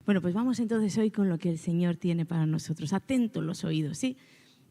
Bueno, pues vamos entonces hoy con lo que el Señor tiene para nosotros. Atentos los oídos, ¿sí?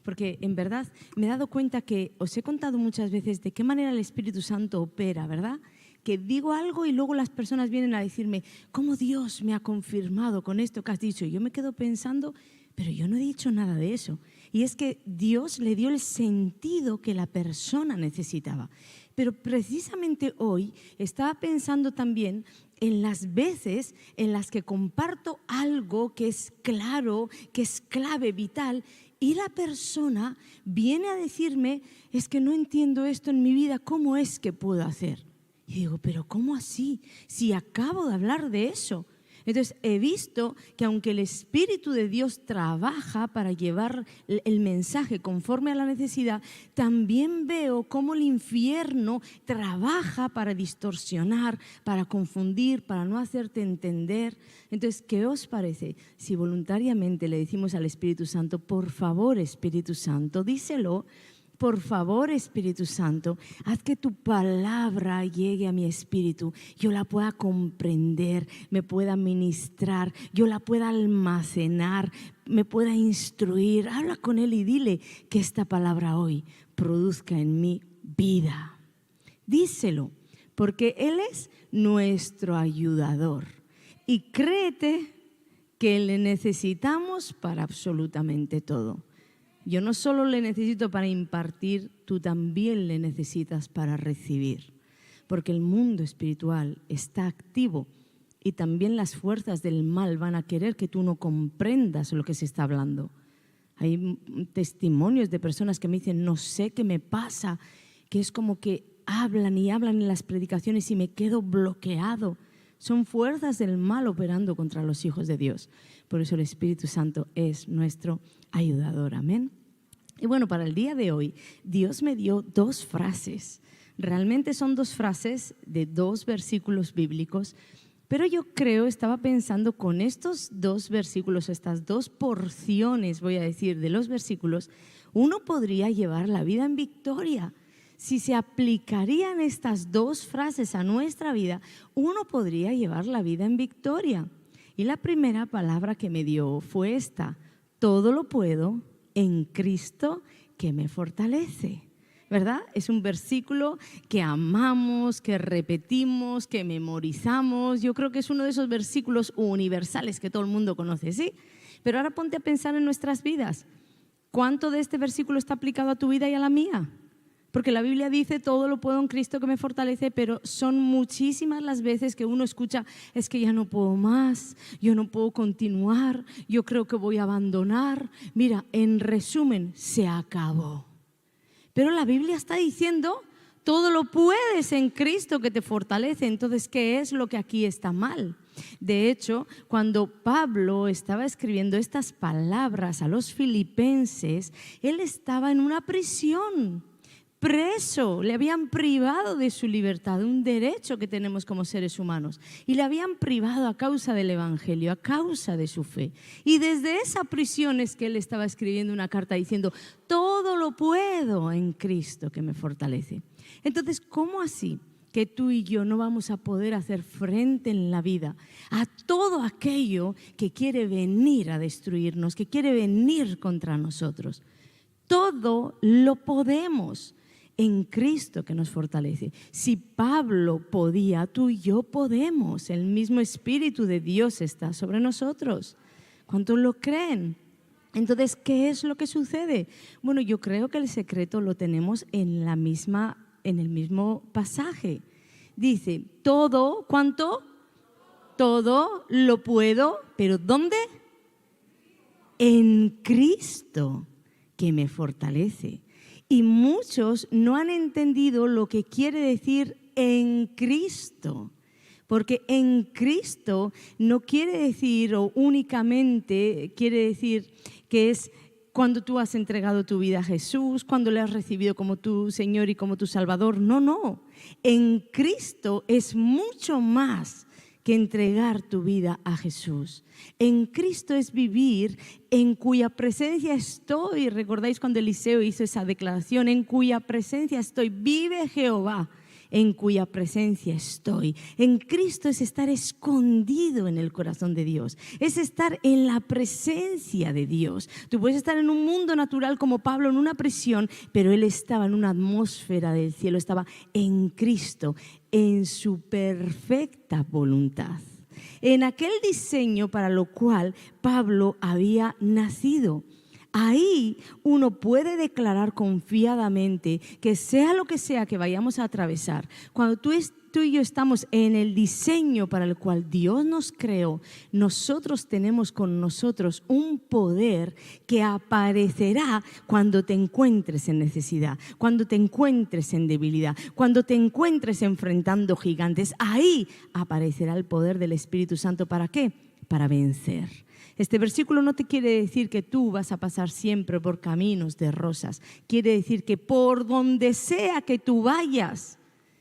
Porque en verdad me he dado cuenta que os he contado muchas veces de qué manera el Espíritu Santo opera, ¿verdad? Que digo algo y luego las personas vienen a decirme, ¿cómo Dios me ha confirmado con esto que has dicho? Y yo me quedo pensando, pero yo no he dicho nada de eso. Y es que Dios le dio el sentido que la persona necesitaba. Pero precisamente hoy estaba pensando también en las veces en las que comparto algo que es claro, que es clave, vital, y la persona viene a decirme, es que no entiendo esto en mi vida, ¿cómo es que puedo hacer? Y digo, pero ¿cómo así? Si acabo de hablar de eso. Entonces he visto que aunque el Espíritu de Dios trabaja para llevar el mensaje conforme a la necesidad, también veo cómo el infierno trabaja para distorsionar, para confundir, para no hacerte entender. Entonces, ¿qué os parece si voluntariamente le decimos al Espíritu Santo, por favor, Espíritu Santo, díselo? Por favor, Espíritu Santo, haz que tu palabra llegue a mi espíritu, yo la pueda comprender, me pueda ministrar, yo la pueda almacenar, me pueda instruir. Habla con Él y dile que esta palabra hoy produzca en mí vida. Díselo, porque Él es nuestro ayudador y créete que le necesitamos para absolutamente todo. Yo no solo le necesito para impartir, tú también le necesitas para recibir, porque el mundo espiritual está activo y también las fuerzas del mal van a querer que tú no comprendas lo que se está hablando. Hay testimonios de personas que me dicen, no sé qué me pasa, que es como que hablan y hablan en las predicaciones y me quedo bloqueado. Son fuerzas del mal operando contra los hijos de Dios. Por eso el Espíritu Santo es nuestro ayudador. Amén. Y bueno, para el día de hoy, Dios me dio dos frases. Realmente son dos frases de dos versículos bíblicos, pero yo creo, estaba pensando con estos dos versículos, estas dos porciones, voy a decir, de los versículos, uno podría llevar la vida en victoria. Si se aplicarían estas dos frases a nuestra vida, uno podría llevar la vida en victoria. Y la primera palabra que me dio fue esta: todo lo puedo en Cristo que me fortalece. ¿Verdad? Es un versículo que amamos, que repetimos, que memorizamos. Yo creo que es uno de esos versículos universales que todo el mundo conoce, ¿sí? Pero ahora ponte a pensar en nuestras vidas. ¿Cuánto de este versículo está aplicado a tu vida y a la mía? Porque la Biblia dice, todo lo puedo en Cristo que me fortalece, pero son muchísimas las veces que uno escucha, es que ya no puedo más, yo no puedo continuar, yo creo que voy a abandonar. Mira, en resumen, se acabó. Pero la Biblia está diciendo, todo lo puedes en Cristo que te fortalece. Entonces, ¿qué es lo que aquí está mal? De hecho, cuando Pablo estaba escribiendo estas palabras a los filipenses, él estaba en una prisión. Preso, le habían privado de su libertad, un derecho que tenemos como seres humanos, y le habían privado a causa del Evangelio, a causa de su fe. Y desde esa prisión es que él estaba escribiendo una carta diciendo, todo lo puedo en Cristo que me fortalece. Entonces, ¿cómo así que tú y yo no vamos a poder hacer frente en la vida a todo aquello que quiere venir a destruirnos, que quiere venir contra nosotros? Todo lo podemos en Cristo que nos fortalece. Si Pablo podía, tú y yo podemos. El mismo Espíritu de Dios está sobre nosotros. ¿Cuántos lo creen? Entonces, ¿qué es lo que sucede? Bueno, yo creo que el secreto lo tenemos en el mismo pasaje. Dice, todo, ¿cuánto? Todo lo puedo, ¿pero dónde? En Cristo que me fortalece. Y muchos no han entendido lo que quiere decir en Cristo, porque en Cristo no quiere decir o únicamente quiere decir que es cuando tú has entregado tu vida a Jesús, cuando le has recibido como tu Señor y como tu Salvador. No, no. En Cristo es mucho más que entregar tu vida a Jesús. En Cristo es vivir en cuya presencia estoy. ¿Recordáis cuando Eliseo hizo esa declaración? En cuya presencia estoy. Vive Jehová, en cuya presencia estoy. En Cristo es estar escondido en el corazón de Dios, es estar en la presencia de Dios. Tú puedes estar en un mundo natural como Pablo en una prisión, pero él estaba en una atmósfera del cielo, estaba en Cristo, en su perfecta voluntad, en aquel diseño para lo cual Pablo había nacido. Ahí uno puede declarar confiadamente que sea lo que sea que vayamos a atravesar, cuando tú y yo estamos en el diseño para el cual Dios nos creó, nosotros tenemos con nosotros un poder que aparecerá cuando te encuentres en necesidad, cuando te encuentres en debilidad, cuando te encuentres enfrentando gigantes. Ahí aparecerá el poder del Espíritu Santo. ¿Para qué? Para vencer. Este versículo no te quiere decir que tú vas a pasar siempre por caminos de rosas. Quiere decir que por donde sea que tú vayas,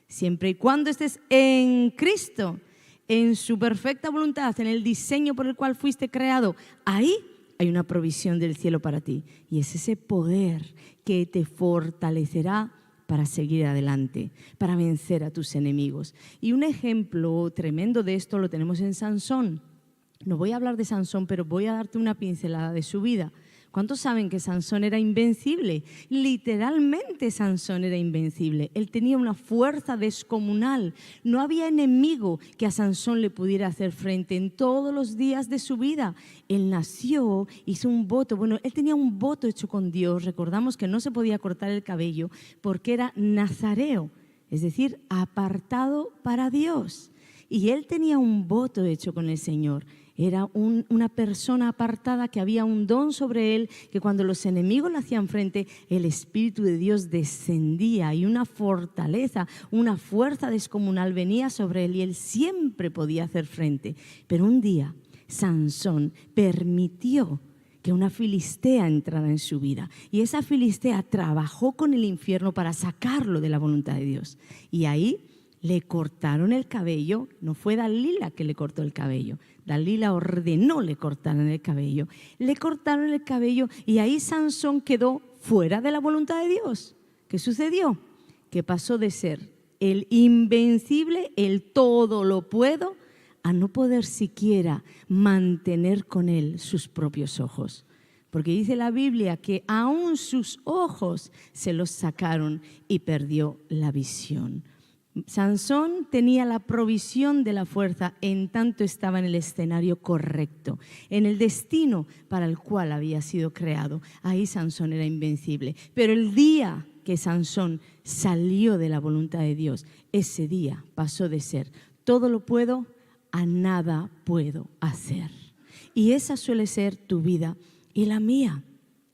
siempre y cuando estés en Cristo, en su perfecta voluntad, en el diseño por el cual fuiste creado, ahí hay una provisión del cielo para ti. Y es ese poder que te fortalecerá para seguir adelante, para vencer a tus enemigos. Y un ejemplo tremendo de esto lo tenemos en Sansón. No voy a hablar de Sansón, pero voy a darte una pincelada de su vida. ¿Cuántos saben que Sansón era invencible? Literalmente Sansón era invencible. Él tenía una fuerza descomunal. No había enemigo que a Sansón le pudiera hacer frente en todos los días de su vida. Él nació, hizo un voto. Bueno, él tenía un voto hecho con Dios. Recordamos que no se podía cortar el cabello porque era nazareo, es decir, apartado para Dios. Y él tenía un voto hecho con el Señor. Era una persona apartada, que había un don sobre él, que cuando los enemigos le hacían frente, el Espíritu de Dios descendía y una fortaleza, una fuerza descomunal venía sobre él y él siempre podía hacer frente. Pero un día Sansón permitió que una filistea entrara en su vida y esa filistea trabajó con el infierno para sacarlo de la voluntad de Dios. Y ahí le cortaron el cabello. No fue Dalila que le cortó el cabello. Dalila ordenó le cortaran el cabello. Le cortaron el cabello y ahí Sansón quedó fuera de la voluntad de Dios. ¿Qué sucedió? Que pasó de ser el invencible, el todo lo puedo, a no poder siquiera mantener con él sus propios ojos. Porque dice la Biblia que aún sus ojos se los sacaron y perdió la visión. Sansón tenía la provisión de la fuerza en tanto estaba en el escenario correcto, en el destino para el cual había sido creado. Ahí Sansón era invencible. Pero el día que Sansón salió de la voluntad de Dios, ese día pasó de ser todo lo puedo a nada puedo hacer. Y esa suele ser tu vida y la mía.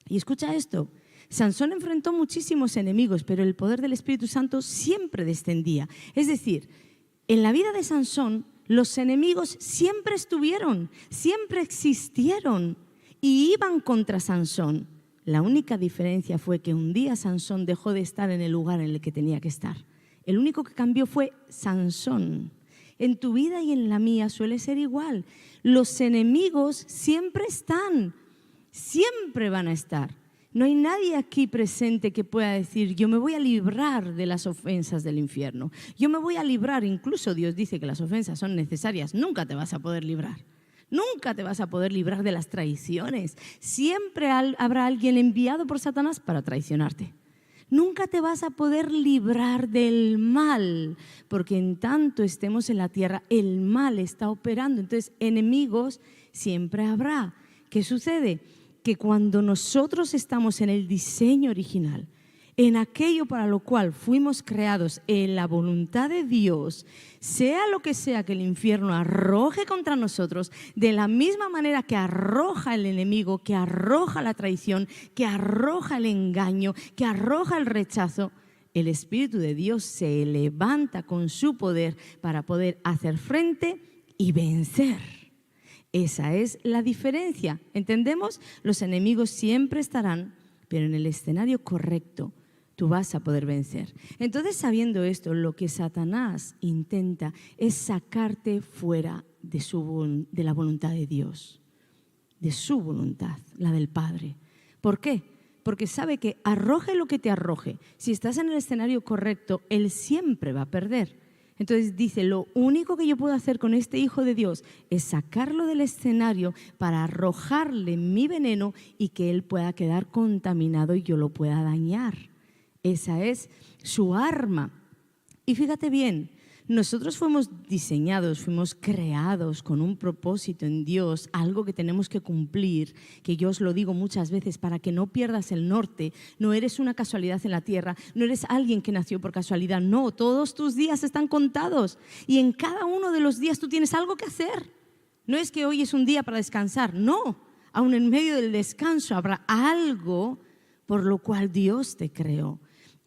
Y escucha esto. Sansón enfrentó muchísimos enemigos, pero el poder del Espíritu Santo siempre descendía. Es decir, en la vida de Sansón, los enemigos siempre estuvieron, siempre existieron y iban contra Sansón. La única diferencia fue que un día Sansón dejó de estar en el lugar en el que tenía que estar. El único que cambió fue Sansón. En tu vida y en la mía suele ser igual. Los enemigos siempre están, siempre van a estar. No hay nadie aquí presente que pueda decir: yo me voy a librar de las ofensas del infierno. Yo me voy a librar, incluso Dios dice que las ofensas son necesarias. Nunca te vas a poder librar. Nunca te vas a poder librar de las traiciones. Siempre habrá alguien enviado por Satanás para traicionarte. Nunca te vas a poder librar del mal, porque en tanto estemos en la tierra, el mal está operando. Entonces, enemigos siempre habrá. ¿Qué sucede? Que cuando nosotros estamos en el diseño original, en aquello para lo cual fuimos creados, en la voluntad de Dios, sea lo que sea que el infierno arroje contra nosotros, de la misma manera que arroja el enemigo, que arroja la traición, que arroja el engaño, que arroja el rechazo, el Espíritu de Dios se levanta con su poder para poder hacer frente y vencer. Esa es la diferencia. ¿Entendemos? Los enemigos siempre estarán, pero en el escenario correcto tú vas a poder vencer. Entonces, sabiendo esto, lo que Satanás intenta es sacarte fuera de la voluntad de Dios, de su voluntad, la del Padre. ¿Por qué? Porque sabe que arroje lo que te arroje, si estás en el escenario correcto, Él siempre va a perder. Entonces dice, lo único que yo puedo hacer con este hijo de Dios es sacarlo del escenario para arrojarle mi veneno y que él pueda quedar contaminado y yo lo pueda dañar. Esa es su arma. Y fíjate bien, nosotros fuimos diseñados, fuimos creados con un propósito en Dios, algo que tenemos que cumplir, que yo os lo digo muchas veces, para que no pierdas el norte. No eres una casualidad en la tierra, no eres alguien que nació por casualidad, no, todos tus días están contados y en cada uno de los días tú tienes algo que hacer. No es que hoy es un día para descansar, no, aún en medio del descanso habrá algo por lo cual Dios te creó.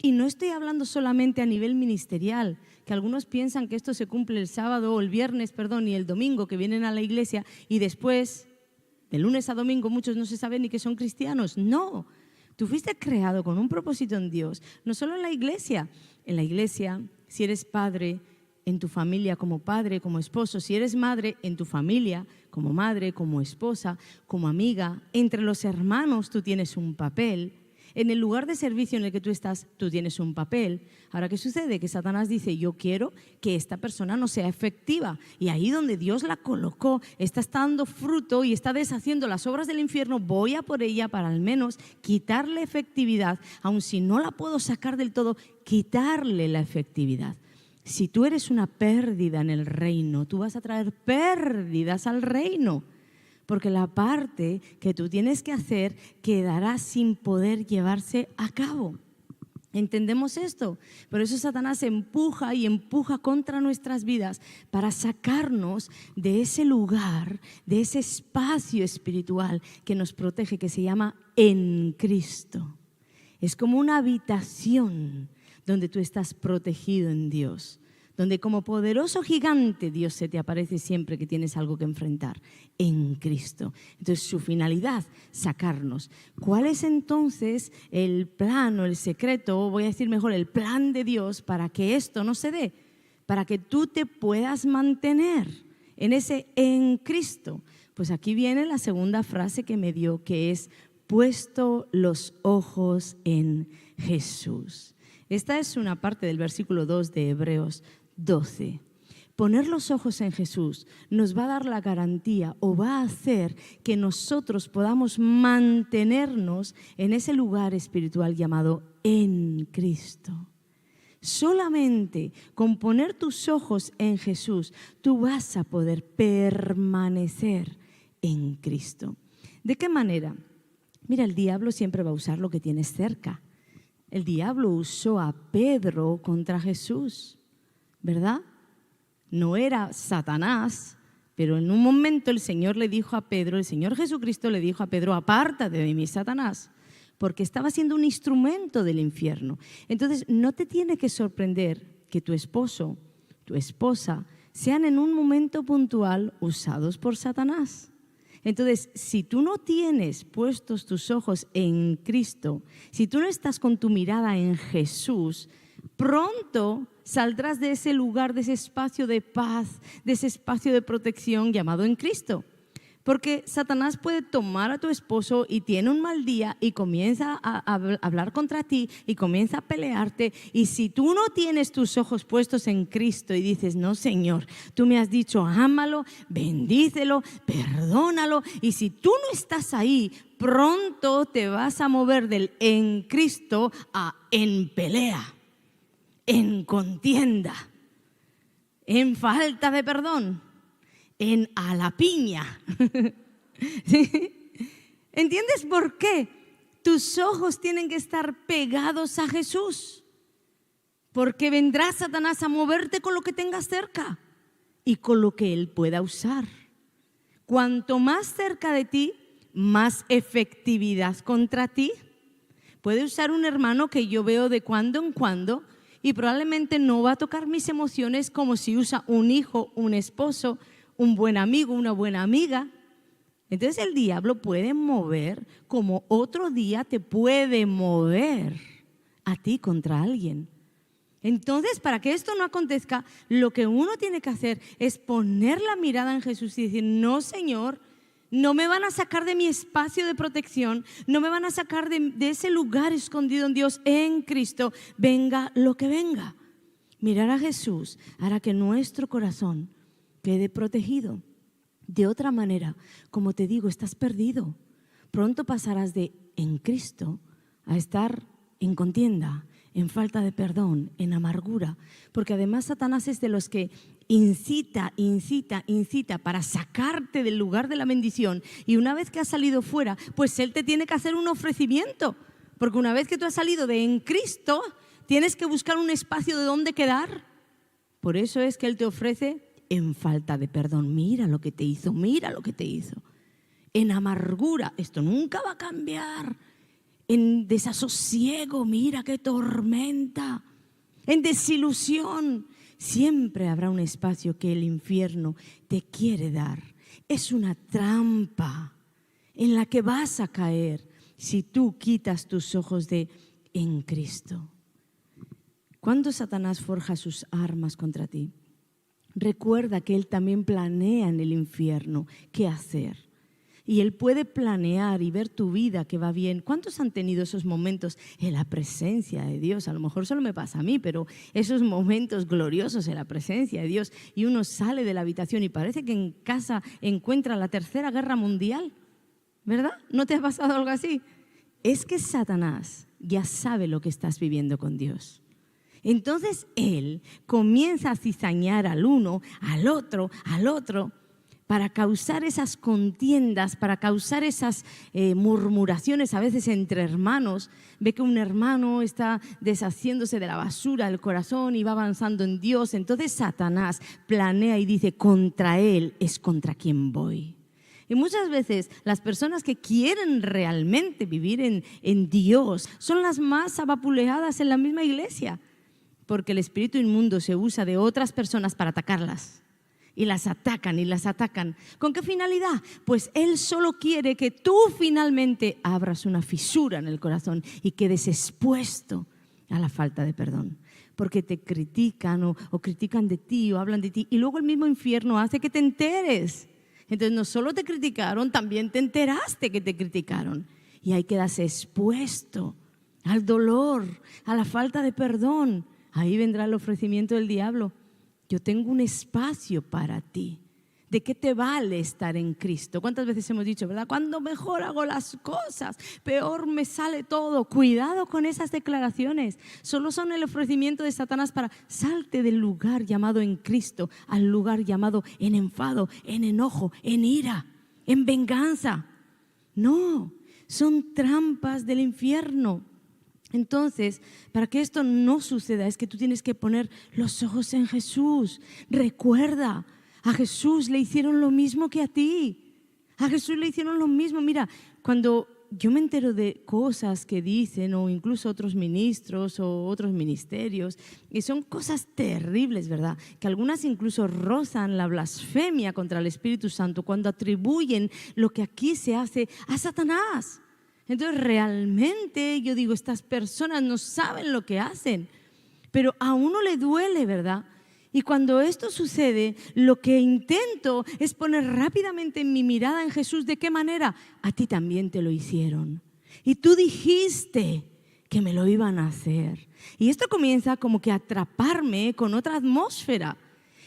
Y no estoy hablando solamente a nivel ministerial, que algunos piensan que esto se cumple el sábado o el viernes, y el domingo, que vienen a la iglesia y después, de lunes a domingo, muchos no se saben ni que son cristianos. No, tú fuiste creado con un propósito en Dios, no solo en la iglesia, si eres padre, en tu familia como padre, como esposo, si eres madre, en tu familia como madre, como esposa, como amiga, entre los hermanos tú tienes un papel. En el lugar de servicio en el que tú estás, tú tienes un papel. Ahora, ¿qué sucede? Que Satanás dice, yo quiero que esta persona no sea efectiva. Y ahí donde Dios la colocó, está dando fruto y está deshaciendo las obras del infierno, voy a por ella para al menos quitarle efectividad. Aun si no la puedo sacar del todo, quitarle la efectividad. Si tú eres una pérdida en el reino, tú vas a traer pérdidas al reino. Porque la parte que tú tienes que hacer quedará sin poder llevarse a cabo. ¿Entendemos esto? Por eso Satanás empuja y empuja contra nuestras vidas para sacarnos de ese lugar, de ese espacio espiritual que nos protege, que se llama en Cristo. Es como una habitación donde tú estás protegido en Dios, donde como poderoso gigante Dios se te aparece siempre que tienes algo que enfrentar, en Cristo. Entonces su finalidad, sacarnos. ¿Cuál es entonces el plan o el secreto, o voy a decir mejor, el plan de Dios para que esto no se dé? Para que tú te puedas mantener en ese en Cristo. Pues aquí viene la segunda frase que me dio, que es puesto los ojos en Jesús. Esta es una parte del versículo 2 de Hebreos 12. Poner los ojos en Jesús nos va a dar la garantía o va a hacer que nosotros podamos mantenernos en ese lugar espiritual llamado en Cristo. Solamente con poner tus ojos en Jesús tú vas a poder permanecer en Cristo. ¿De qué manera? Mira, el diablo siempre va a usar lo que tienes cerca. El diablo usó a Pedro contra Jesús, ¿verdad? No era Satanás, pero en un momento el Señor le dijo a Pedro, el Señor Jesucristo le dijo a Pedro, apártate de mí, Satanás, porque estaba siendo un instrumento del infierno. Entonces, no te tiene que sorprender que tu esposo, tu esposa, sean en un momento puntual usados por Satanás. Entonces, si tú no tienes puestos tus ojos en Cristo, si tú no estás con tu mirada en Jesús, pronto saldrás de ese lugar, de ese espacio de paz, de ese espacio de protección llamado en Cristo. Porque Satanás puede tomar a tu esposo y tiene un mal día y comienza a hablar contra ti y comienza a pelearte. Y si tú no tienes tus ojos puestos en Cristo y dices, no, Señor, tú me has dicho, ámalo, bendícelo, perdónalo. Y si tú no estás ahí, pronto te vas a mover del en Cristo a en pelea, en contienda, en falta de perdón, en a la piña. ¿Sí? ¿Entiendes por qué? Tus ojos tienen que estar pegados a Jesús, porque vendrá Satanás a moverte con lo que tengas cerca y con lo que él pueda usar. Cuanto más cerca de ti, más efectividad contra ti. Puede usar un hermano que yo veo de cuando en cuando y probablemente no va a tocar mis emociones como si usa un hijo, un esposo, un buen amigo, una buena amiga. Entonces el diablo puede mover como otro día te puede mover a ti contra alguien. Entonces, para que esto no acontezca, lo que uno tiene que hacer es poner la mirada en Jesús y decir, no, Señor, No me van a sacar de mi espacio de protección, no me van a sacar de ese lugar escondido en Dios, en Cristo, venga lo que venga. Mirar a Jesús hará que nuestro corazón quede protegido. De otra manera, como te digo, estás perdido. Pronto pasarás de en Cristo a estar en contienda, en falta de perdón, en amargura, porque además Satanás es de los que incita para sacarte del lugar de la bendición, y una vez que has salido fuera, pues él te tiene que hacer un ofrecimiento, porque una vez que tú has salido de en Cristo, tienes que buscar un espacio de donde quedar. Por eso es que él te ofrece en falta de perdón. Mira lo que te hizo, mira lo que te hizo. En amargura, esto nunca va a cambiar. En desasosiego, mira qué tormenta. En desilusión, siempre habrá un espacio que el infierno te quiere dar. Es una trampa en la que vas a caer si tú quitas tus ojos de en Cristo. Cuando Satanás forja sus armas contra ti, recuerda que él también planea en el infierno qué hacer. Y él puede planear y ver tu vida que va bien. ¿Cuántos han tenido esos momentos en la presencia de Dios? A lo mejor solo me pasa a mí, pero esos momentos gloriosos en la presencia de Dios, y uno sale de la habitación y parece que en casa encuentra la Tercera Guerra Mundial, ¿verdad? ¿No te ha pasado algo así? Es que Satanás ya sabe lo que estás viviendo con Dios. Entonces él comienza a cizañar al uno, al otro, para causar esas contiendas, para causar esas murmuraciones a veces entre hermanos. Ve que un hermano está deshaciéndose de la basura del corazón y va avanzando en Dios. Entonces Satanás planea y dice, contra él es contra quien voy. Y muchas veces las personas que quieren realmente vivir en Dios son las más abapuleadas en la misma iglesia, porque el espíritu inmundo se usa de otras personas para atacarlas. Y las atacan y las atacan. ¿Con qué finalidad? Pues él solo quiere que tú finalmente abras una fisura en el corazón y quedes expuesto a la falta de perdón. Porque te critican o critican de ti o hablan de ti, y luego el mismo infierno hace que te enteres. Entonces no solo te criticaron, también te enteraste que te criticaron. Y ahí quedas expuesto al dolor, a la falta de perdón. Ahí vendrá el ofrecimiento del diablo. Yo tengo un espacio para ti. ¿De qué te vale estar en Cristo? ¿Cuántas veces hemos dicho, verdad? Cuando mejor hago las cosas, peor me sale todo. Cuidado con esas declaraciones. Solo son el ofrecimiento de Satanás para salte del lugar llamado en Cristo al lugar llamado en enfado, en enojo, en ira, en venganza. No, son trampas del infierno. Entonces, para que esto no suceda, es que tú tienes que poner los ojos en Jesús. Recuerda, a Jesús le hicieron lo mismo que a ti. A Jesús le hicieron lo mismo. Mira, cuando yo me entero de cosas que dicen, o incluso otros ministros o otros ministerios, y son cosas terribles, ¿verdad? Que algunas incluso rozan la blasfemia contra el Espíritu Santo cuando atribuyen lo que aquí se hace a Satanás. Entonces realmente yo digo, estas personas no saben lo que hacen, pero a uno le duele, ¿verdad? Y cuando esto sucede, lo que intento es poner rápidamente mi mirada en Jesús. ¿De qué manera? A ti también te lo hicieron. Y tú dijiste que me lo iban a hacer. Y esto comienza como que a atraparme con otra atmósfera.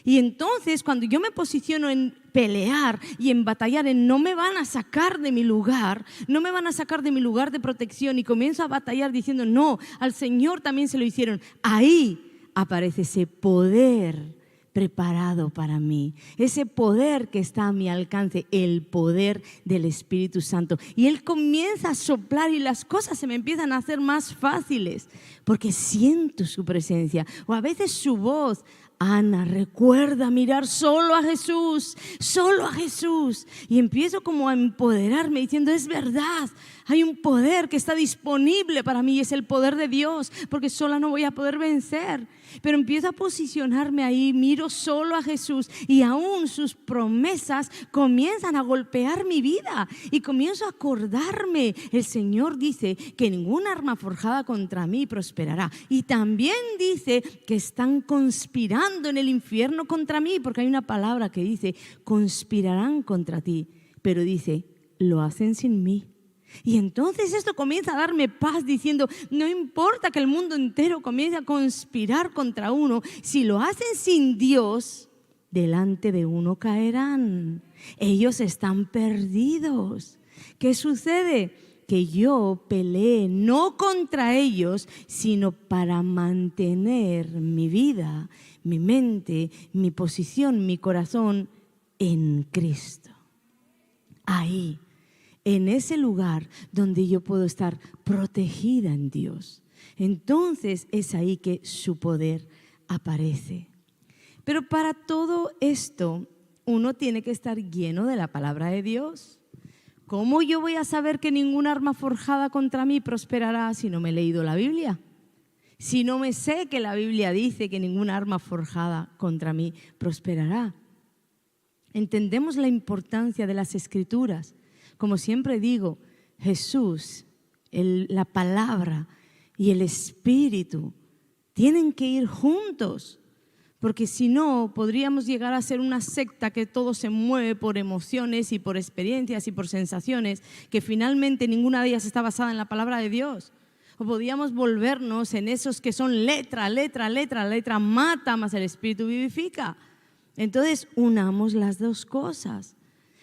Y entonces cuando yo me posiciono en pelear y en batallar, en no me van a sacar de mi lugar, no me van a sacar de mi lugar de protección, y comienzo a batallar diciendo, no, al Señor también se lo hicieron. Ahí aparece ese poder preparado para mí, ese poder que está a mi alcance, el poder del Espíritu Santo. Y Él comienza a soplar y las cosas se me empiezan a hacer más fáciles porque siento su presencia, o a veces su voz. Ana, recuerda mirar solo a Jesús, solo a Jesús. Y empiezo como a empoderarme diciendo, es verdad, hay un poder que está disponible para mí y es el poder de Dios, porque sola no voy a poder vencer. Pero empiezo a posicionarme ahí, miro solo a Jesús y aún sus promesas comienzan a golpear mi vida y comienzo a acordarme. El Señor dice que ninguna arma forjada contra mí prosperará, y también dice que están conspirando en el infierno contra mí, porque hay una palabra que dice, conspirarán contra ti, pero dice, lo hacen sin mí. Y entonces esto comienza a darme paz diciendo, no importa que el mundo entero comience a conspirar contra uno, si lo hacen sin Dios, delante de uno caerán. Ellos están perdidos. ¿Qué sucede? Que yo peleé no contra ellos, sino para mantener mi vida, mi mente, mi posición, mi corazón en Cristo. Ahí, en ese lugar donde yo puedo estar protegida en Dios. Entonces es ahí que su poder aparece. Pero para todo esto, uno tiene que estar lleno de la palabra de Dios. ¿Cómo yo voy a saber que ningún arma forjada contra mí prosperará si no me he leído la Biblia? Si no me sé que la Biblia dice que ninguna arma forjada contra mí prosperará. Entendemos la importancia de las Escrituras. Como siempre digo, Jesús, la palabra y el Espíritu tienen que ir juntos, porque si no, podríamos llegar a ser una secta que todo se mueve por emociones y por experiencias y por sensaciones, que finalmente ninguna de ellas está basada en la palabra de Dios. O podríamos volvernos en esos que son letra, mata, más el Espíritu vivifica. Entonces, unamos las dos cosas.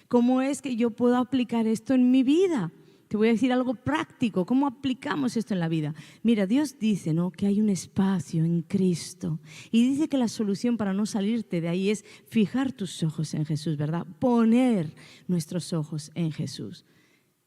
¿Cómo es que yo puedo aplicar esto en mi vida? Te voy a decir algo práctico. ¿Cómo aplicamos esto en la vida? Mira, Dios dice, ¿no?, que hay un espacio en Cristo. Y dice que la solución para no salirte de ahí es fijar tus ojos en Jesús, ¿verdad? Poner nuestros ojos en Jesús.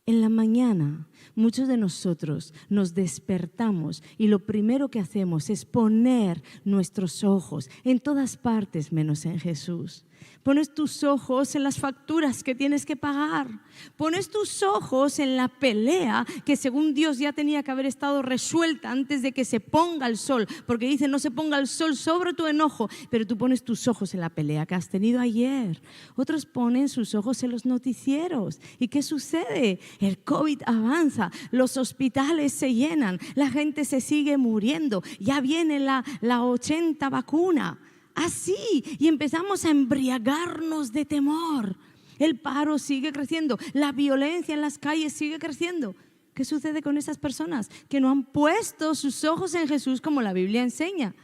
En la mañana, muchos de nosotros nos despertamos y lo primero que hacemos es poner nuestros ojos en todas partes menos en Jesús. Pones tus ojos en las facturas que tienes que pagar. Pones tus ojos en la pelea que según Dios ya tenía que haber estado resuelta antes de que se ponga el sol. Porque dice, no se ponga el sol sobre tu enojo, pero tú pones tus ojos en la pelea que has tenido ayer. Otros ponen sus ojos en los noticieros. ¿Y qué sucede? El COVID avanza, los hospitales se llenan, la gente se sigue muriendo, ya viene la 80 vacuna. Así, y empezamos a embriagarnos de temor. El paro sigue creciendo, la violencia en las calles sigue creciendo. ¿Qué sucede con esas personas? Que no han puesto sus ojos en Jesús como la Biblia enseña.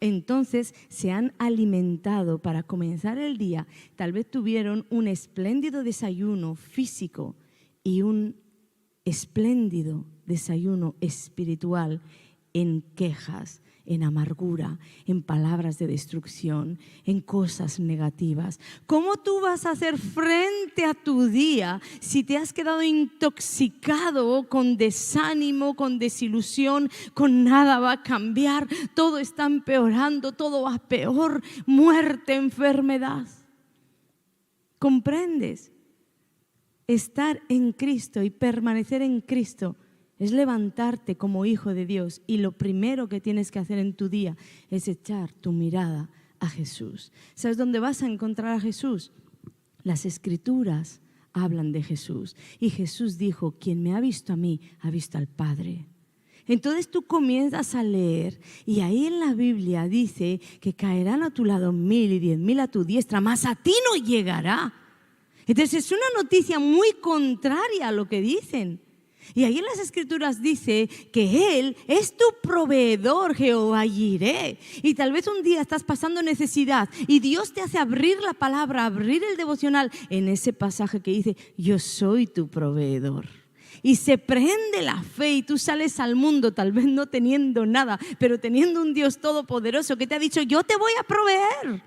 Entonces se han alimentado para comenzar el día. Tal vez tuvieron un espléndido desayuno físico y un espléndido desayuno espiritual en quejas, en amargura, en palabras de destrucción, en cosas negativas. ¿Cómo tú vas a hacer frente a tu día si te has quedado intoxicado con desánimo, con desilusión, con nada va a cambiar, todo está empeorando, todo va peor, muerte, enfermedad? ¿Comprendes? Estar en Cristo y permanecer en Cristo es levantarte como hijo de Dios, y lo primero que tienes que hacer en tu día es echar tu mirada a Jesús. ¿Sabes dónde vas a encontrar a Jesús? Las Escrituras hablan de Jesús, y Jesús dijo, quien me ha visto a mí, ha visto al Padre. Entonces tú comienzas a leer, y ahí en la Biblia dice que caerán a tu lado 1000 y 10.000 a tu diestra, mas a ti no llegará. Entonces es una noticia muy contraria a lo que dicen. Y ahí en las Escrituras dice que Él es tu proveedor, Jehová Jireh. Y tal vez un día estás pasando necesidad y Dios te hace abrir la palabra, abrir el devocional en ese pasaje que dice, yo soy tu proveedor. Y se prende la fe y tú sales al mundo tal vez no teniendo nada, pero teniendo un Dios todopoderoso que te ha dicho, yo te voy a proveer.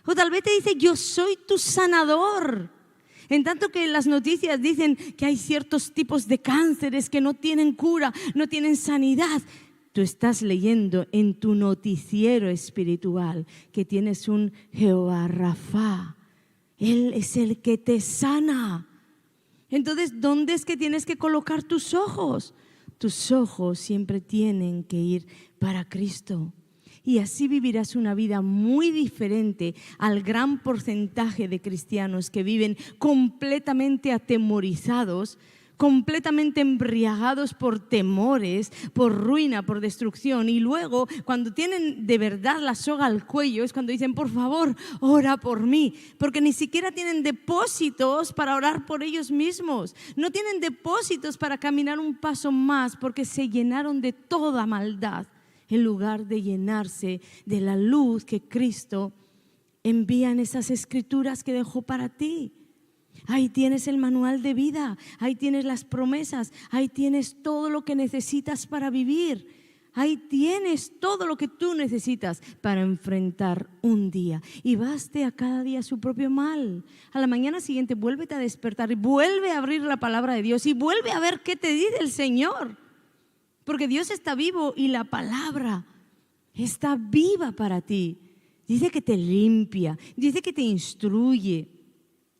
O tal vez te dice, yo soy tu sanador. En tanto que las noticias dicen que hay ciertos tipos de cánceres que no tienen cura, no tienen sanidad. Tú estás leyendo en tu noticiero espiritual que tienes un Jehová Rafa. Él es el que te sana. Entonces, ¿dónde es que tienes que colocar tus ojos? Tus ojos siempre tienen que ir para Cristo. Y así vivirás una vida muy diferente al gran porcentaje de cristianos que viven completamente atemorizados completamente embriagados por temores, por ruina, por destrucción. Y luego, cuando tienen de verdad la soga al cuello, es cuando dicen, por favor, ora por mí. Porque ni siquiera tienen depósitos para orar por ellos mismos. No tienen depósitos para caminar un paso más porque se llenaron de toda maldad en lugar de llenarse de la luz que Cristo envía en esas escrituras que dejó para ti. Ahí tienes el manual de vida, ahí tienes las promesas, ahí tienes todo lo que necesitas para vivir, ahí tienes todo lo que tú necesitas para enfrentar un día. Y baste a cada día su propio mal. A la mañana siguiente vuélvete a despertar y vuelve a abrir la palabra de Dios y vuelve a ver qué te dice el Señor. Porque Dios está vivo y la palabra está viva para ti. Dice que te limpia, dice que te instruye.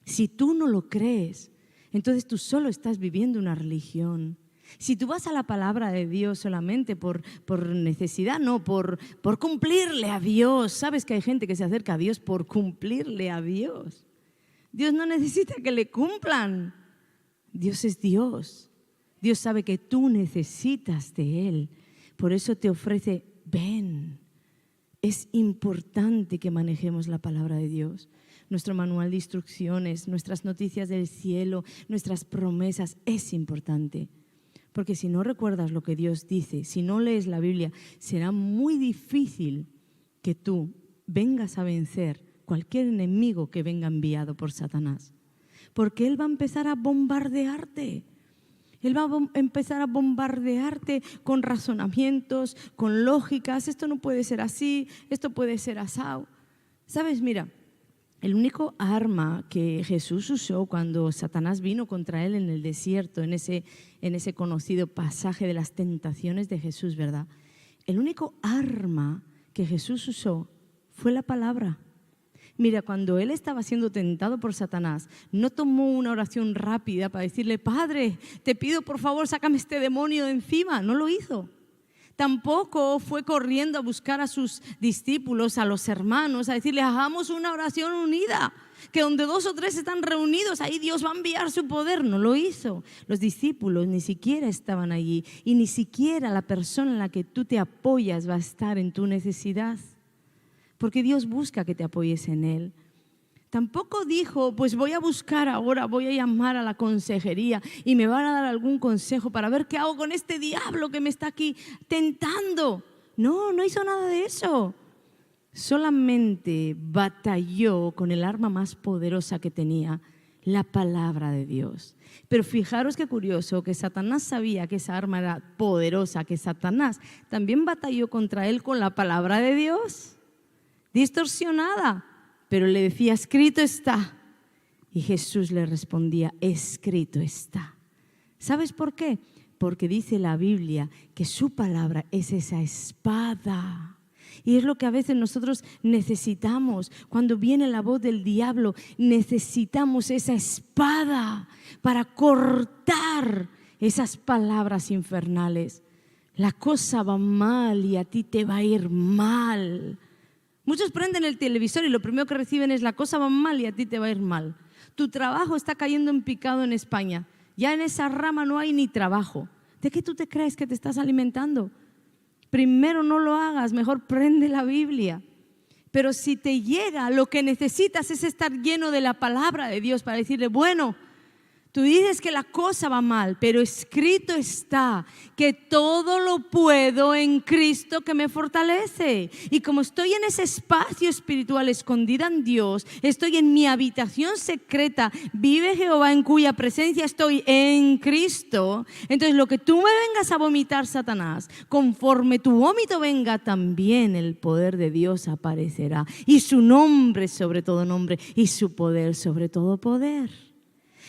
Si tú no lo crees, entonces tú solo estás viviendo una religión. Si tú vas a la palabra de Dios solamente por necesidad, no, por cumplirle a Dios. Sabes que hay gente que se acerca a Dios por cumplirle a Dios. Dios no necesita que le cumplan. Dios es Dios. Dios sabe que tú necesitas de Él. Por eso te ofrece, ven. Es importante que manejemos la palabra de Dios. Nuestro manual de instrucciones, nuestras noticias del cielo, nuestras promesas, es importante. Porque si no recuerdas lo que Dios dice, si no lees la Biblia, será muy difícil que tú vengas a vencer cualquier enemigo que venga enviado por Satanás. Porque Él va a empezar a bombardearte. Él va a empezar a bombardearte con razonamientos, con lógicas. Esto no puede ser así, esto puede ser asao. ¿Sabes? Mira, el único arma que Jesús usó cuando Satanás vino contra Él en el desierto, en ese conocido pasaje de las tentaciones de Jesús, ¿verdad? El único arma que Jesús usó fue la palabra. Mira, cuando Él estaba siendo tentado por Satanás, no tomó una oración rápida para decirle, Padre, te pido por favor, sácame este demonio de encima. No lo hizo. Tampoco fue corriendo a buscar a sus discípulos, a los hermanos, a decirles, hagamos una oración unida, que donde 2 o 3 están reunidos, ahí Dios va a enviar su poder. No lo hizo. Los discípulos ni siquiera estaban allí y ni siquiera la persona en la que tú te apoyas va a estar en tu necesidad. Porque Dios busca que te apoyes en Él. Tampoco dijo, pues voy a buscar ahora, voy a llamar a la consejería y me van a dar algún consejo para ver qué hago con este diablo que me está aquí tentando. No, no hizo nada de eso. Solamente batalló con el arma más poderosa que tenía, la palabra de Dios. Pero fijaros qué curioso, que Satanás sabía que esa arma era poderosa, que Satanás también batalló contra él con la palabra de Dios. Distorsionada, pero le decía, escrito está. Y Jesús le respondía, escrito está. ¿Sabes por qué? Porque dice la Biblia que su palabra es esa espada. Y es lo que a veces nosotros necesitamos. Cuando viene la voz del diablo, necesitamos esa espada para cortar esas palabras infernales. La cosa va mal y a ti te va a ir mal. Muchos prenden el televisor y lo primero que reciben es la cosa va mal y a ti te va a ir mal. Tu trabajo está cayendo en picado en España. Ya en esa rama no hay ni trabajo. ¿De qué tú te crees que te estás alimentando? Primero no lo hagas, mejor prende la Biblia. Pero si te llega, lo que necesitas es estar lleno de la palabra de Dios para decirle, bueno, tú dices que la cosa va mal, pero escrito está que todo lo puedo en Cristo que me fortalece. Y como estoy en ese espacio espiritual escondida en Dios, estoy en mi habitación secreta, vive Jehová en cuya presencia estoy en Cristo. Entonces lo que tú me vengas a vomitar, Satanás, conforme tu vómito venga, también el poder de Dios aparecerá. Y su nombre sobre todo nombre y su poder sobre todo poder.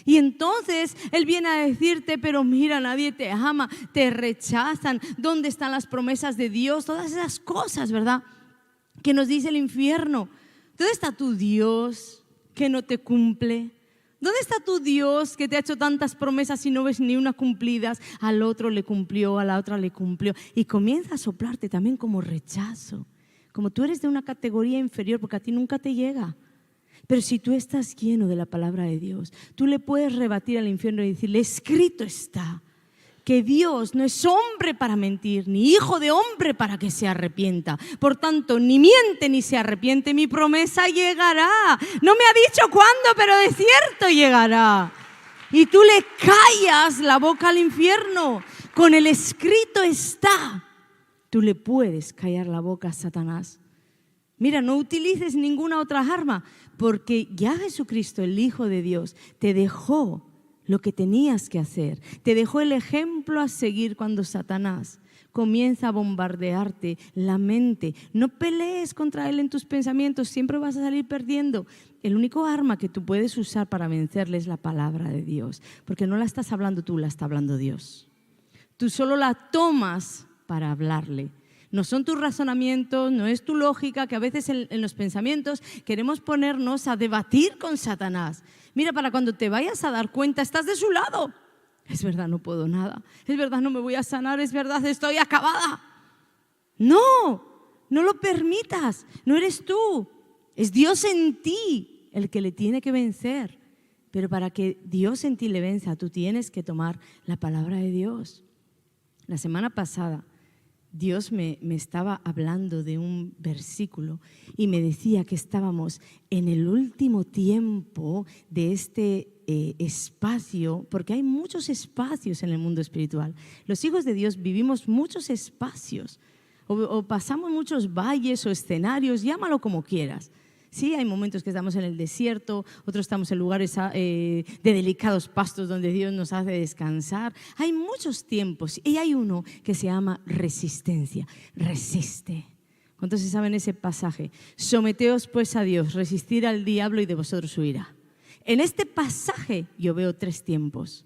Y entonces Él viene a decirte, pero mira, nadie te ama, te rechazan. ¿Dónde están las promesas de Dios? Todas esas cosas, ¿verdad? Que nos dice el infierno. ¿Dónde está tu Dios que no te cumple? ¿Dónde está tu Dios que te ha hecho tantas promesas y no ves ni una cumplidas? Al otro le cumplió, a la otra le cumplió. Y comienza a soplarte también como rechazo. Como tú eres de una categoría inferior porque a ti nunca te llega. Pero si tú estás lleno de la palabra de Dios, tú le puedes rebatir al infierno y decirle, escrito está que Dios no es hombre para mentir, ni hijo de hombre para que se arrepienta. Por tanto, ni miente ni se arrepiente, mi promesa llegará. No me ha dicho cuándo, pero de cierto llegará. Y tú le callas la boca al infierno. Con el escrito está. Tú le puedes callar la boca a Satanás. Mira, no utilices ninguna otra arma, porque ya Jesucristo, el Hijo de Dios, te dejó lo que tenías que hacer. Te dejó el ejemplo a seguir cuando Satanás comienza a bombardearte la mente. No pelees contra él en tus pensamientos, siempre vas a salir perdiendo. El único arma que tú puedes usar para vencerle es la palabra de Dios, porque no la estás hablando tú, la está hablando Dios. Tú solo la tomas para hablarle. No son tus razonamientos, no es tu lógica, que a veces en los pensamientos queremos ponernos a debatir con Satanás. Mira, para cuando te vayas a dar cuenta, estás de su lado. Es verdad, no puedo nada. Es verdad, no me voy a sanar. Es verdad, estoy acabada. No, no lo permitas. No eres tú. Es Dios en ti el que le tiene que vencer. Pero para que Dios en ti le venza, tú tienes que tomar la palabra de Dios. La semana pasada, Dios me estaba hablando de un versículo y me decía que estábamos en el último tiempo de este espacio, porque hay muchos espacios en el mundo espiritual. Los hijos de Dios vivimos muchos espacios o pasamos muchos valles o escenarios, llámalo como quieras. Sí, hay momentos que estamos en el desierto, otros estamos en lugares de delicados pastos donde Dios nos hace descansar. Hay muchos tiempos y hay uno que se llama resistencia. Resiste. ¿Cuántos saben ese pasaje? Someteos pues a Dios, resistir al diablo y de vosotros huirá. En este pasaje yo veo 3 tiempos.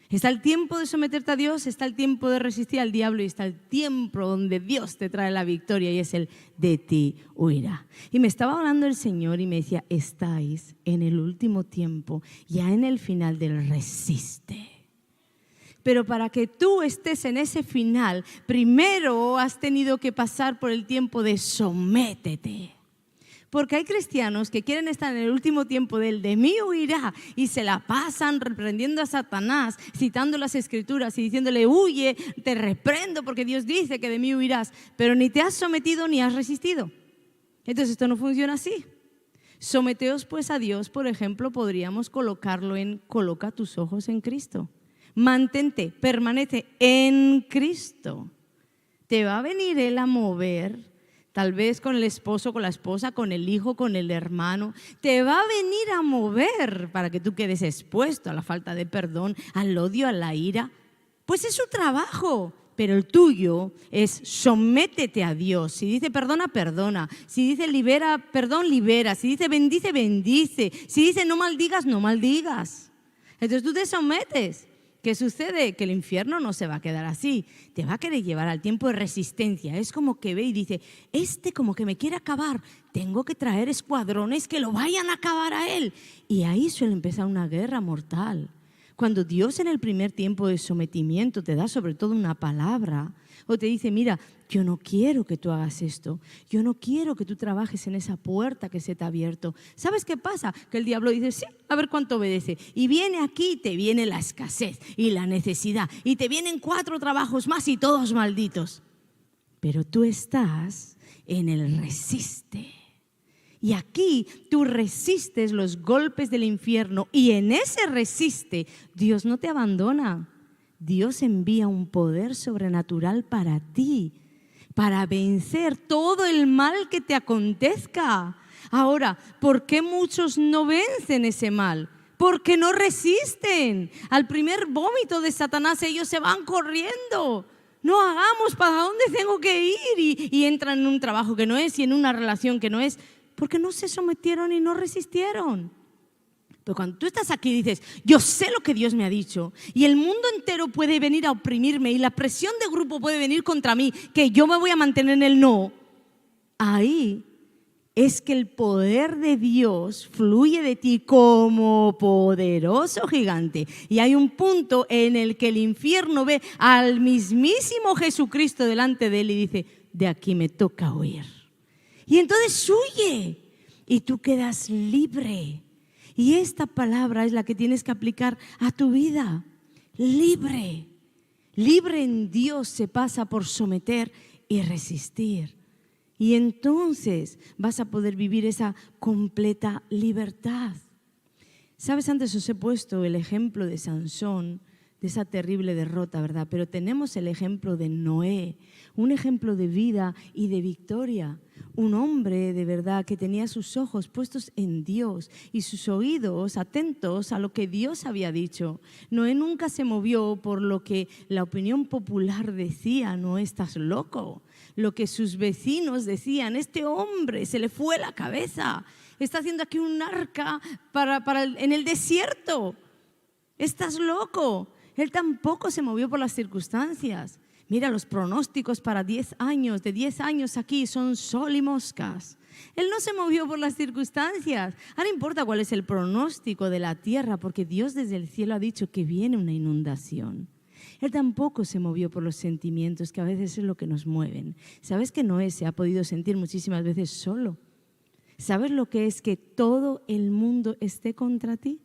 Está el tiempo de someterte a Dios, está el tiempo de resistir al diablo y está el tiempo donde Dios te trae la victoria y es el de ti huirá. Y me estaba hablando el Señor y me decía, estáis en el último tiempo, ya en el final del resiste. Pero para que tú estés en ese final, primero has tenido que pasar por el tiempo de sométete. Porque hay cristianos que quieren estar en el último tiempo del de mí huirá y se la pasan reprendiendo a Satanás, citando las escrituras y diciéndole, huye, te reprendo porque Dios dice que de mí huirás, pero ni te has sometido ni has resistido. Entonces esto no funciona así. Someteos pues a Dios, por ejemplo, podríamos colocarlo en coloca tus ojos en Cristo. Mantente, permanece en Cristo. Te va a venir Él a mover. Tal vez con el esposo, con la esposa, con el hijo, con el hermano. Te va a venir a mover para que tú quedes expuesto a la falta de perdón, al odio, a la ira. Pues es su trabajo, pero el tuyo es sométete a Dios. Si dice perdona, perdona. Si dice libera, perdón, libera. Si dice bendice, bendice. Si dice no maldigas, no maldigas. Entonces tú te sometes. ¿Qué sucede? Que el infierno no se va a quedar así, te va a querer llevar al tiempo de resistencia. Es como que ve y dice, como que me quiere acabar, tengo que traer escuadrones que lo vayan a acabar a él. Y ahí suele empezar una guerra mortal. Cuando Dios en el primer tiempo de sometimiento te da sobre todo una palabra o te dice, mira, yo no quiero que tú hagas esto, yo no quiero que tú trabajes en esa puerta que se te ha abierto. ¿Sabes qué pasa? Que el diablo dice, sí, a ver cuánto obedece. Y viene aquí, te viene la escasez y la necesidad y te vienen 4 trabajos más y todos malditos. Pero tú estás en el resiste. Y aquí tú resistes los golpes del infierno y en ese resiste Dios no te abandona. Dios envía un poder sobrenatural para ti, para vencer todo el mal que te acontezca. Ahora, ¿por qué muchos no vencen ese mal? Porque no resisten. Al primer vómito de Satanás ellos se van corriendo. No hagamos para dónde tengo que ir y entran en un trabajo que no es y en una relación que no es. Porque no se sometieron y no resistieron. Pero cuando tú estás aquí y dices, yo sé lo que Dios me ha dicho y el mundo entero puede venir a oprimirme y la presión de grupo puede venir contra mí, que yo me voy a mantener en el no, ahí es que el poder de Dios fluye de ti como poderoso gigante. Y hay un punto en el que el infierno ve al mismísimo Jesucristo delante de él y dice, de aquí me toca huir. Y entonces huye. y tú quedas libre. Y esta palabra es la que tienes que aplicar a tu vida. Libre. Libre en Dios se pasa por someter y resistir. Y entonces vas a poder vivir esa completa libertad. ¿Sabes? Antes os he puesto el ejemplo de Sansón, de esa terrible derrota, ¿verdad? Pero tenemos el ejemplo de Noé, un ejemplo de vida y de victoria. Un hombre de verdad que tenía sus ojos puestos en Dios y sus oídos atentos a lo que Dios había dicho. Noé nunca se movió por lo que la opinión popular decía, no estás loco. Lo que sus vecinos decían, este hombre se le fue la cabeza, está haciendo aquí un arca en el desierto. Estás loco. Él tampoco se movió por las circunstancias. Mira, los pronósticos para 10 años, de 10 años aquí son sol y moscas. Él no se movió por las circunstancias. Ahora importa cuál es el pronóstico de la tierra, porque Dios desde el cielo ha dicho que viene una inundación. Él tampoco se movió por los sentimientos, que a veces es lo que nos mueven. ¿Sabes que Noé se ha podido sentir muchísimas veces solo? ¿Sabes lo que es que todo el mundo esté contra ti?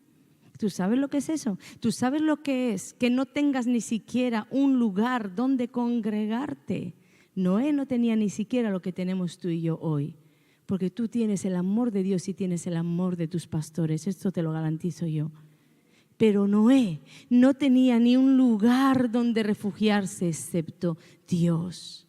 ¿Tú sabes lo que es eso? ¿Tú sabes lo que es que no tengas ni siquiera un lugar donde congregarte? Noé no tenía ni siquiera lo que tenemos tú y yo hoy, porque tú tienes el amor de Dios y tienes el amor de tus pastores, esto te lo garantizo yo. Pero Noé no tenía ni un lugar donde refugiarse excepto Dios.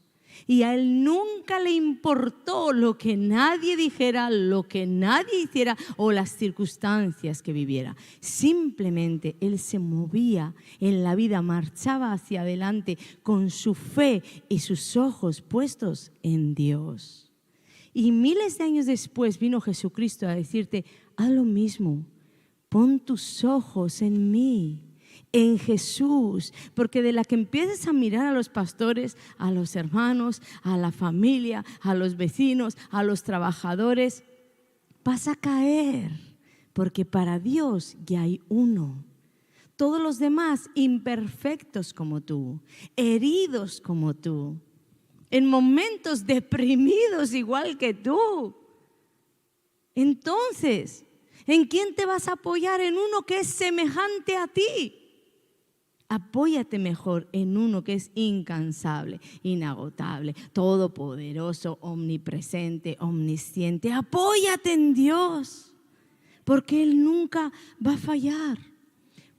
Y a él nunca le importó lo que nadie dijera, lo que nadie hiciera o las circunstancias que viviera. Simplemente él se movía en la vida, marchaba hacia adelante con su fe y sus ojos puestos en Dios. Y miles de años después vino Jesucristo a decirte, haz lo mismo, pon tus ojos en mí. En Jesús, porque de la que empieces a mirar a los pastores, a los hermanos, a la familia, a los vecinos, a los trabajadores, vas a caer, porque para Dios ya hay uno. Todos los demás imperfectos como tú, heridos como tú, en momentos deprimidos igual que tú. Entonces, ¿en quién te vas a apoyar? En uno que es semejante a ti. Apóyate mejor en uno que es incansable, inagotable, todopoderoso, omnipresente, omnisciente. Apóyate en Dios, porque Él nunca va a fallar.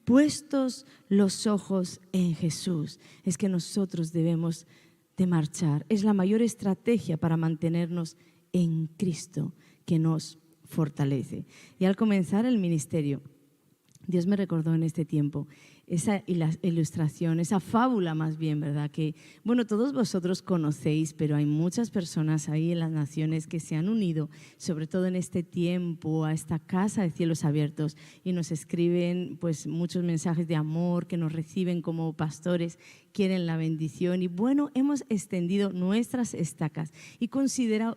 Puestos los ojos en Jesús, es que nosotros debemos de marchar. Es la mayor estrategia para mantenernos en Cristo que nos fortalece. Y al comenzar el ministerio, Dios me recordó en este tiempo esa ilustración, esa fábula más bien, ¿verdad? Que, bueno, todos vosotros conocéis, pero hay muchas personas ahí en las naciones que se han unido, sobre todo en este tiempo, a esta casa de cielos abiertos y nos escriben pues muchos mensajes de amor que nos reciben como pastores, quieren la bendición y bueno, hemos extendido nuestras estacas y considero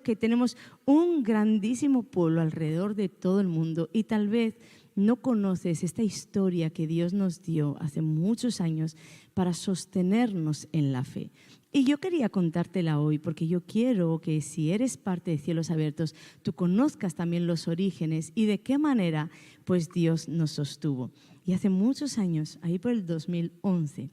que tenemos un grandísimo pueblo alrededor de todo el mundo y tal vez no conoces esta historia que Dios nos dio hace muchos años para sostenernos en la fe. Y yo quería contártela hoy porque yo quiero que si eres parte de Cielos Abiertos, tú conozcas también los orígenes y de qué manera pues Dios nos sostuvo. Y hace muchos años, ahí por el 2011,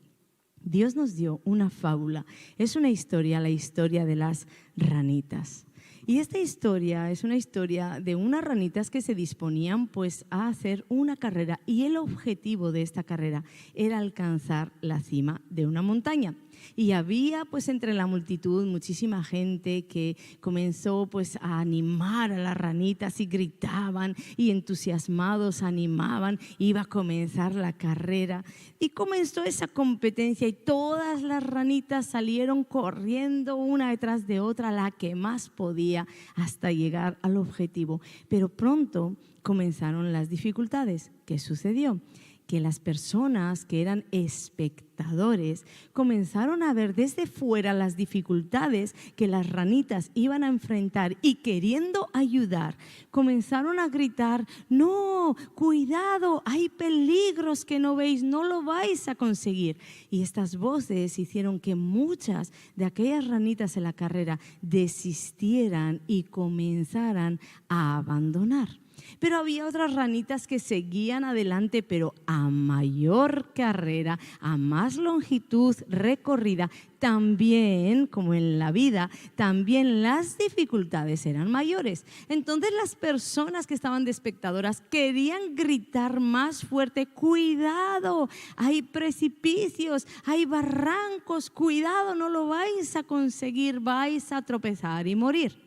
Dios nos dio una fábula. Es una historia, la historia de las ranitas. Y esta historia es una historia de unas ranitas que se disponían pues a hacer una carrera y el objetivo de esta carrera era alcanzar la cima de una montaña. Y había pues entre la multitud muchísima gente que comenzó pues a animar a las ranitas y gritaban y entusiasmados animaban, iba a comenzar la carrera y comenzó esa competencia y todas las ranitas salieron corriendo una detrás de otra, la que más podía hasta llegar al objetivo. Pero pronto comenzaron las dificultades. ¿Qué sucedió? que las personas que eran espectadores comenzaron a ver desde fuera las dificultades que las ranitas iban a enfrentar y queriendo ayudar, comenzaron a gritar: no, cuidado, hay peligros que no veis, no lo vais a conseguir. Y estas voces hicieron que muchas de aquellas ranitas en la carrera desistieran y comenzaran a abandonar. Pero había otras ranitas que seguían adelante, pero a mayor carrera, a más longitud recorrida. También, como en la vida, también las dificultades eran mayores. Entonces las personas que estaban de espectadoras querían gritar más fuerte: cuidado, hay precipicios, hay barrancos, cuidado, no lo vais a conseguir, vais a tropezar y morir.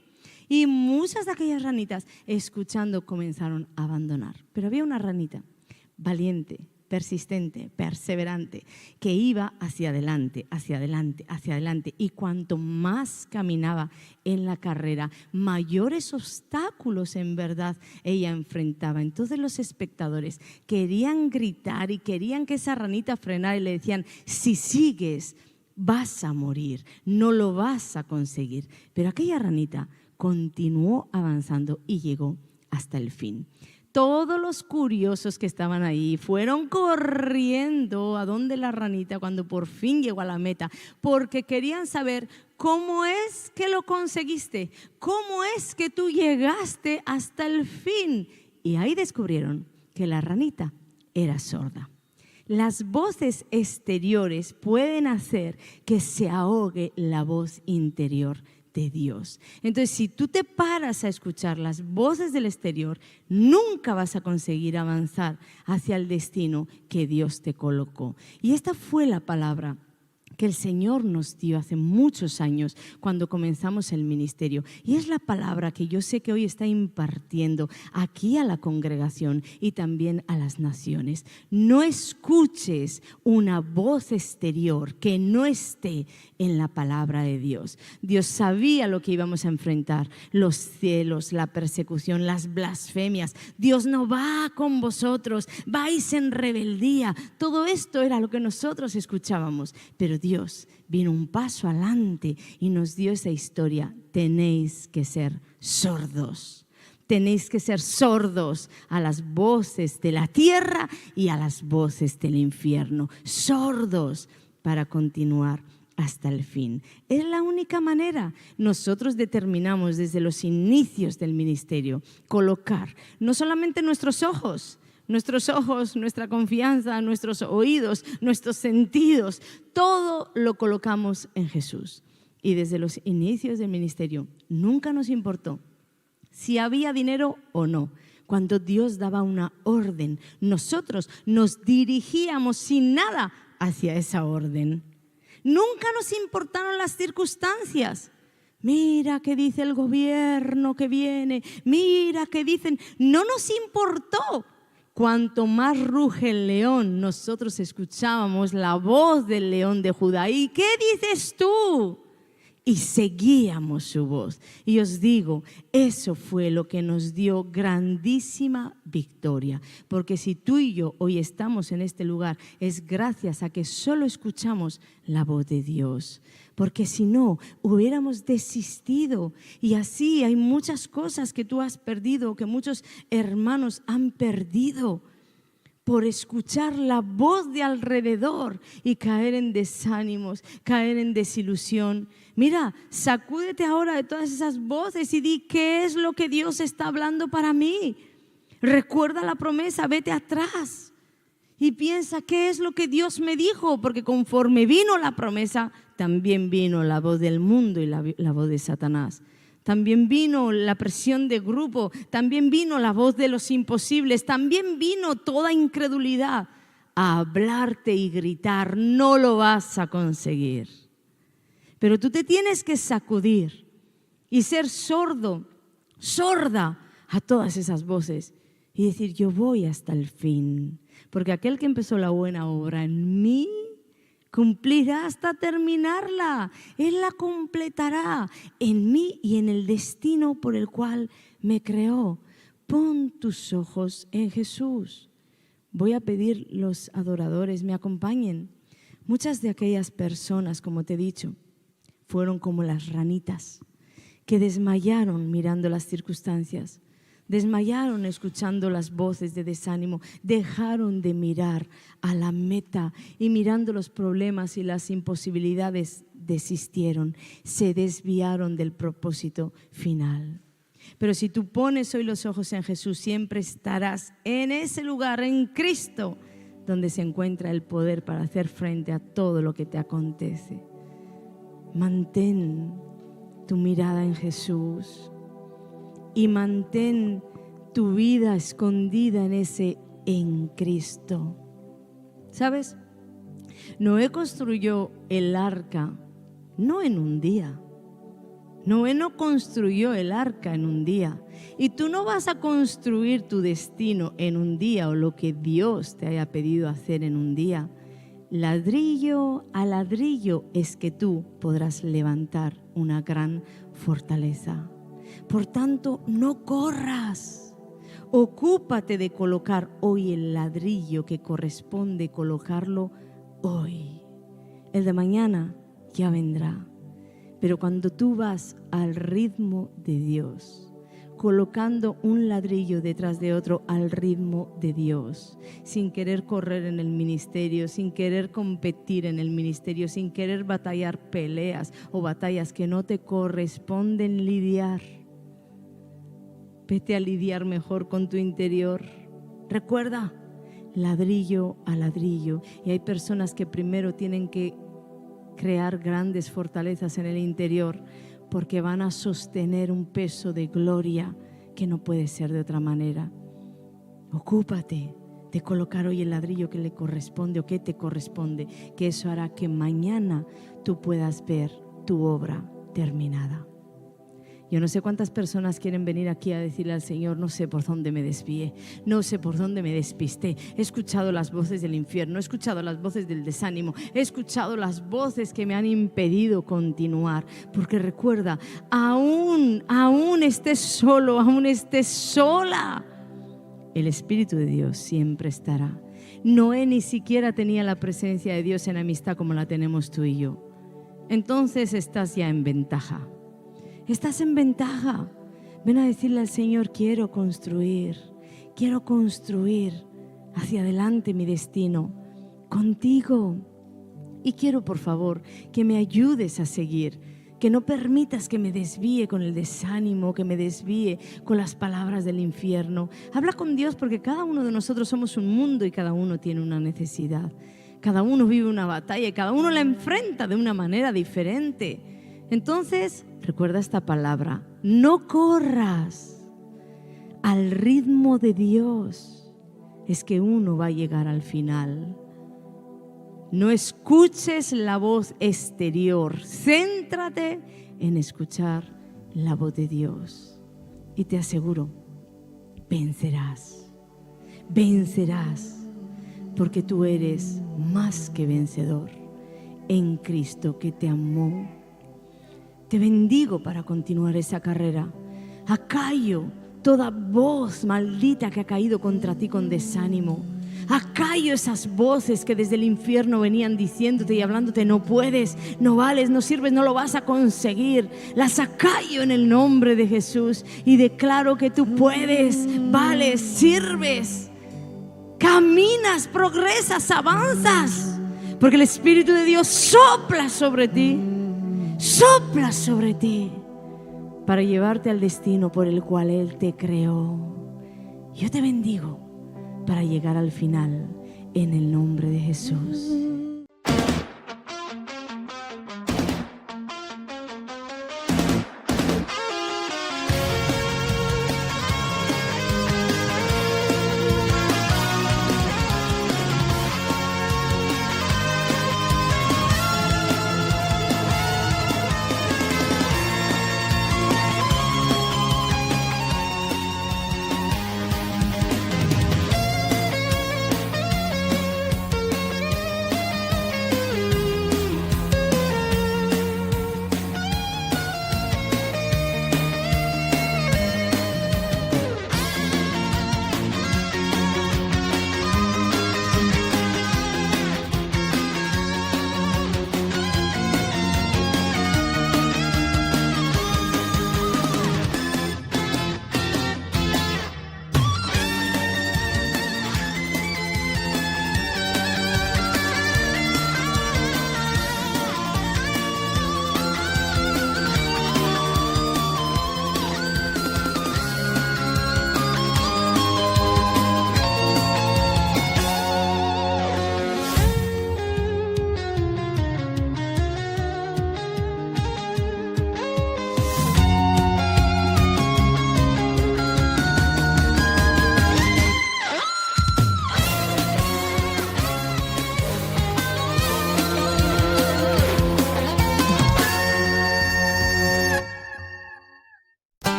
Y muchas de aquellas ranitas, escuchando, comenzaron a abandonar. Pero había una ranita valiente, persistente, perseverante, que iba hacia adelante, hacia adelante, hacia adelante. Y cuanto más caminaba en la carrera, mayores obstáculos en verdad ella enfrentaba. Entonces los espectadores querían gritar y querían que esa ranita frenara y le decían: si sigues, vas a morir, no lo vas a conseguir. Pero aquella ranita continuó avanzando y llegó hasta el fin. Todos los curiosos que estaban ahí fueron corriendo a donde la ranita cuando por fin llegó a la meta, porque querían saber: ¿cómo es que lo conseguiste? ¿Cómo es que tú llegaste hasta el fin? Y ahí descubrieron que la ranita era sorda. Las voces exteriores pueden hacer que se ahogue la voz interior de Dios. Entonces, si tú te paras a escuchar las voces del exterior, nunca vas a conseguir avanzar hacia el destino que Dios te colocó. Y esta fue la palabra que el Señor nos dio hace muchos años cuando comenzamos el ministerio. Y es la palabra que yo sé que hoy está impartiendo aquí a la congregación y también a las naciones. No escuches una voz exterior que no esté en la palabra de Dios. Dios sabía lo que íbamos a enfrentar: los celos, la persecución, las blasfemias. Dios no va con vosotros, vais en rebeldía. Todo esto era lo que nosotros escuchábamos, pero Dios vino un paso adelante y nos dio esa historia: tenéis que ser sordos. Tenéis que ser sordos a las voces de la tierra y a las voces del infierno. Sordos para continuar hasta el fin. Es la única manera. Nosotros determinamos desde los inicios del ministerio colocar no solamente nuestros ojos, nuestra confianza, nuestros oídos, nuestros sentidos, todo lo colocamos en Jesús. Y desde los inicios del ministerio nunca nos importó si había dinero o no. Cuando Dios daba una orden, nosotros nos dirigíamos sin nada hacia esa orden. Nunca nos importaron las circunstancias. Mira qué dice el gobierno que viene, mira qué dicen. No nos importó. Cuanto más ruge el león, nosotros escuchábamos la voz del león de Judá. ¿Y qué dices tú? Y seguíamos su voz. Y os digo, eso fue lo que nos dio grandísima victoria. Porque si tú y yo hoy estamos en este lugar, es gracias a que solo escuchamos la voz de Dios. Porque si no, hubiéramos desistido. Y así hay muchas cosas que tú has perdido, que muchos hermanos han perdido, por escuchar la voz de alrededor y caer en desánimos, caer en desilusión. Mira, sacúdete ahora de todas esas voces y di: ¿qué es lo que Dios está hablando para mí? Recuerda la promesa, vete atrás y piensa: ¿qué es lo que Dios me dijo? Porque conforme vino la promesa, también vino la voz del mundo y la voz de Satanás. También vino la presión de grupo, también vino la voz de los imposibles, también vino toda incredulidad a hablarte y gritar: no lo vas a conseguir. Pero tú te tienes que sacudir y ser sordo, sorda a todas esas voces y decir: yo voy hasta el fin, porque aquel que empezó la buena obra en mí cumplirá hasta terminarla. Él la completará en mí y en el destino por el cual me creó. Pon tus ojos en Jesús. voy a pedir los adoradores me acompañen. Muchas de aquellas personas, como te he dicho, fueron como las ranitas que desmayaron mirando las circunstancias, desmayaron escuchando las voces de desánimo, dejaron de mirar a la meta y mirando los problemas y las imposibilidades desistieron, se desviaron del propósito final. Pero si tú pones hoy los ojos en Jesús, siempre estarás en ese lugar, en Cristo, donde se encuentra el poder para hacer frente a todo lo que te acontece. Mantén tu mirada en Jesús y mantén tu vida escondida en ese en Cristo. ¿Sabes? Noé construyó el arca no en un día. Noé no construyó el arca en un día. Y tú no vas a construir tu destino en un día o lo que Dios te haya pedido hacer en un día. Ladrillo a ladrillo es que tú podrás levantar una gran fortaleza. Por tanto, no corras. Ocúpate de colocar hoy el ladrillo que corresponde colocarlo hoy. El de mañana ya vendrá. Pero cuando tú vas al ritmo de Dios, colocando un ladrillo detrás de otro al ritmo de Dios, sin querer correr en el ministerio, sin querer competir en el ministerio, sin querer batallar peleas o batallas que no te corresponden lidiar. Vete a lidiar mejor con tu interior. Recuerda, ladrillo a ladrillo. Y hay personas que primero tienen que crear grandes fortalezas en el interior porque van a sostener un peso de gloria que no puede ser de otra manera. Ocúpate de colocar hoy el ladrillo que le corresponde o que te corresponde, que eso hará que mañana tú puedas ver tu obra terminada. Yo no sé cuántas personas quieren venir aquí a decirle al Señor: no sé por dónde me desvié, no sé por dónde me despisté. He escuchado las voces del infierno, he escuchado las voces del desánimo, he escuchado las voces que me han impedido continuar. Porque recuerda, aún estés solo, aún estés sola, el Espíritu de Dios siempre estará. Noé ni siquiera tenía la presencia de Dios en amistad como la tenemos tú y yo. Entonces estás ya en ventaja. Estás en ventaja. Ven a decirle al Señor: quiero construir hacia adelante mi destino contigo. Y quiero, por favor, que me ayudes a seguir, que no permitas que me desvíe con el desánimo, que me desvíe con las palabras del infierno. Habla con Dios, porque cada uno de nosotros somos un mundo y cada uno tiene una necesidad. Cada uno vive una batalla y cada uno la enfrenta de una manera diferente. Entonces, recuerda esta palabra: no corras al ritmo de Dios. Es que uno va a llegar al final. No escuches la voz exterior. Céntrate en escuchar la voz de Dios. Y te aseguro, vencerás. Vencerás. Porque tú eres más que vencedor en Cristo, que te amó. Te bendigo para continuar esa carrera. Acallo toda voz maldita que ha caído contra ti con desánimo. Acallo esas voces que desde el infierno venían diciéndote y hablándote: no puedes, no vales, no sirves, no lo vas a conseguir. Las acallo en el nombre de Jesús y declaro que tú puedes, vales, sirves, caminas, progresas, avanzas, porque el Espíritu de Dios sopla sobre ti. Sopla sobre ti para llevarte al destino por el cual Él te creó. Yo te bendigo para llegar al final en el nombre de Jesús.